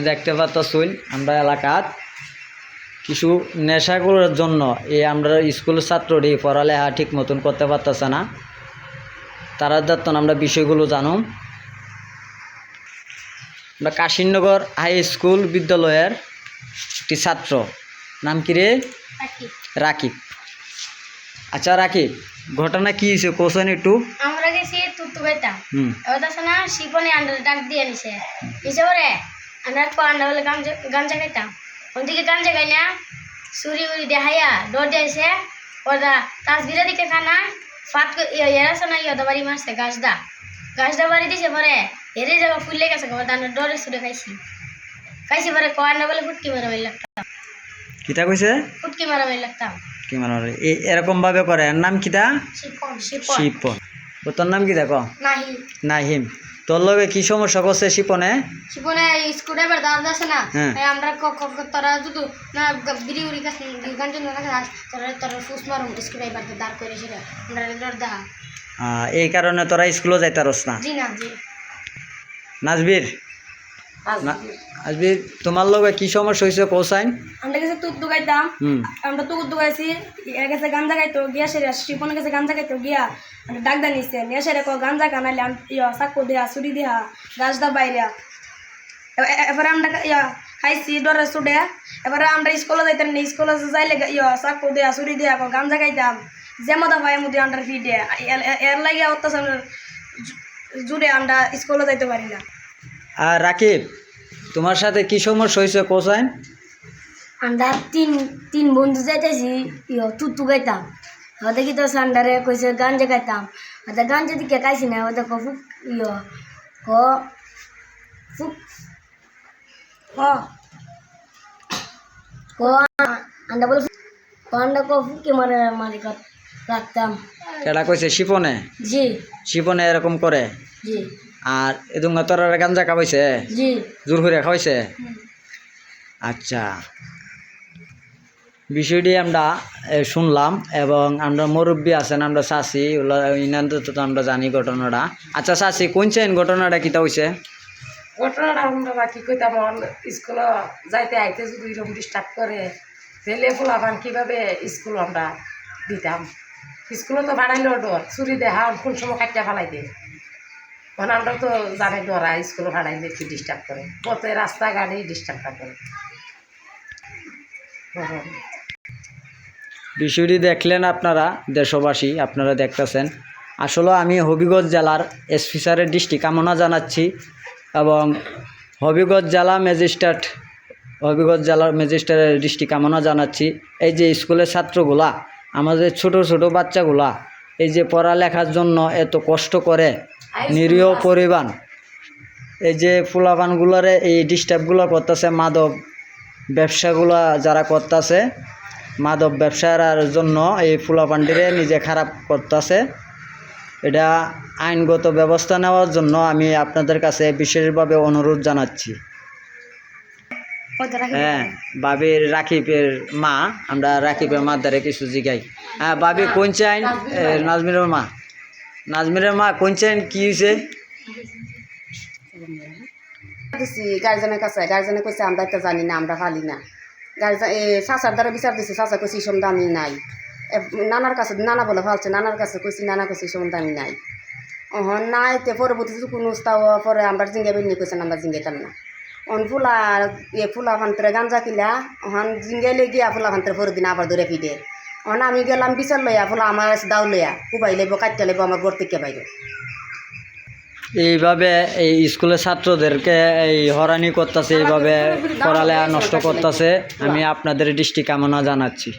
দেখতে পাচ্ছেন আমরা এলাকাত কিছু নেশাগুলোর জন্য এই আমরা স্কুল ছাত্রটি পড়ালেখা ঠিক মতন করতে পারতেছে না। তারা যত্ন আমরা বিষয়গুলো জানুম। আমরা কাশিনগর হাই স্কুল বিদ্যালয়ের একটি ছাত্র, নাম কি রে? রাকিব। আচ্ছা রাকিব, ঘটনা কি হয়েছে কোশ্চেন একটু? আমরা গেছি তুতুবেটা ওটা না শিপনে আন্ডার ডাক দিয়ে নিছে পরে আমরা আন্ডা বলে গাঞ্জা খাইতাম। ওদিকে গাঞ্জা খাই না চুরি উড়ি দেখাইয়া ডর দিয়েছে ওটা তাজবিরা দিকে খানা ফাট এরাছে না ইয়দা বাড়ি মারছে গাছদা বাড়ি দিছে পরে এরে জায়গা ফুললে গেছে আমরা ডরে ছুটে খাইছি পরে আন্ডা বলে ফুটকি মারামারি লাগতাম। কিতা কইছে? ফুটকি মারামারি লাগতাম। কি মারামারি এরকম ভাবে করে? এর নাম কিতা? শিপন। তোর নাম কিতা ক? নাহিম। তোর লগে কি সমস্যা করছে শিপনে? শিপনে স্ক্রুড্রাইভার দাঁড় আছে না, আমরা তোরা যদি না বিড়ি উড়ি গাঞ্জন না খাস তোরা ফুস মারুম স্ক্রুড্রাইভার দাঁড় করে সেটা আমরা ডর দেখা। এই কারণে তোরা স্কুলে যাইতারস না? জি না জি। নাজবির, আজবির তোমার লগে কি সমস্যা হয়েছে কোসাইন? আমরা গেছে তুক দুগাইতাম, আমরা তুক দুগাইছি, এর কাছে গাঞ্জা খাইতো গিয়া সেরে শিপনের কাছে গাঞ্জা খাইতো গিয়া ডাক দা নিছে নিয়ে সেরে গাঞ্জা কানাইলে চাকু দেয়া চুরি দেয়া গাছদা বাইরে এবারে আমরা খাইছি ডরে ছুটে। এবারে আমরা স্কুলে যাইতাম না, স্কুলে যাইলে চাকু দেয়া চুরি দেয়া গাঞ্জা খাইতাম যেমদা ভাই মুদি আন্ডার ফি দেয়া এর লাগে অত্যাচার জুড়ে আমরা স্কুলে যাইতে পারি না। আর রাকিব, তোমার সাথে কি সমস্যা হয়েছে কোসাইন? আমরা তিন বন্ধু যাইতেছি তুতু গাইতাম, দেখি তো সান্ডারে কইছে গাঞ্জা খাইতাম, গাঞ্জা দিকে খাইছি না ওদের ফুক আন্ডা বলে আন্ডা ফুকি মারি রাখতাম। কেডা কইছে? শিপনে? জি। শিপনে এরকম করে? জি। আর এদুং তোর গাঞ্জা খাওয়াইছে? জি। জোর করে খাওয়াইছে? আচ্ছা, বিষয়টি আমরা শুনলাম এবং আমরা মুরব্বী আছেন, আমরা চাষি ইনাদের তো আমরা জানি ঘটনাটা। আচ্ছা চাষি, কোনছেন ঘটনাটা কিতা হয়েছে? ঘটনাটা আমরা কি কইতাম, স্কুলে যাইতে আইতে যদি এরকম ডিস্টার্ব করে তাহলে ফোলাফান কীভাবে স্কুল আমরা দিতাম? স্কুলে তো বানাইলেও ডর, চুরি দেখা কোন সময় কাটিয়া ফেলাই দেয়, মানে আমরা তো জানি ডরা স্কুলে ভাড়াইলে কি ডিস্টার্ব করে, পথে রাস্তাঘাটে ডিস্টার্বটা করে। বিষয়টি দেখলেন আপনারা দেশবাসী, আপনারা দেখতেছেন। আসলে আমি হবিগঞ্জ জেলার এসপি স্যারের দৃষ্টি কামনা জানাচ্ছি এবং হবিগঞ্জ জেলার ম্যাজিস্ট্রেটের দৃষ্টি কামনা জানাচ্ছি। এই যে স্কুলের ছাত্রগুলা, আমাদের ছোট ছোট বাচ্চাগুলা এই যে পড়ালেখার জন্য এত কষ্ট করে, নিরীহ পরিবার এই যে ফুলাপানগুলারে এই ডিস্টার্বগুলো করতেছে, মাদক ব্যবসাগুলা যারা করতেছে, মাদক ব্যবসার জন্য এই ফুলাপানটিরে নিজে খারাপ করতেছে, এটা আইনগত ব্যবস্থা নেওয়ার জন্য আমি আপনাদের কাছে বিশেষভাবে অনুরোধ জানাচ্ছি। হ্যাঁ, বাবির রাকিবের মা, আমরা রাকিবের মার দ্বারা কিছু জিগাই। হ্যাঁ বাবি, কোন চাইন? নাজমিরের মা কোন চাইন, কি হয়েছে? গার্জেনের কাছে, গার্জেনে কইছে আমরা এটা জানি না, আমরা পালি না। গার্জেন চাচার দ্বারা বিচার দিছি, চাচা কইছে এই সম্বন্ধে আমি নাই। নানার কাছে, নানা বলে ভালছে, নানার কাছে কইছি, নানা কইছে এই সম্বন্ধে আমি নাই। নাই তে পরবর্তীতে কোনো উস্তাও পরে আমরা জিঙ্গা বেরিয়ে কইছেন আমরা জিঙ্গাইতাম না। ফুলা ভান্তরে গাঞ্জা কিলা জিঙ্গাইলে গিয়া ফুলা ভান্তরে পরের দিন আবার ধরে ফিরে আমি গেলাম বিচার লইয়া ফুলা আমার দাও লইয়া কুবাই লাইব, কাটতে লাইব, আমার ঘর থেকে বাইরে। এইভাবে এই স্কুলের ছাত্রদেরকে এই হয়রানি করতেছে, এইভাবে পড়ালেখা নষ্ট করতেছে। আমি আপনাদের দৃষ্টি কামনা জানাচ্ছি।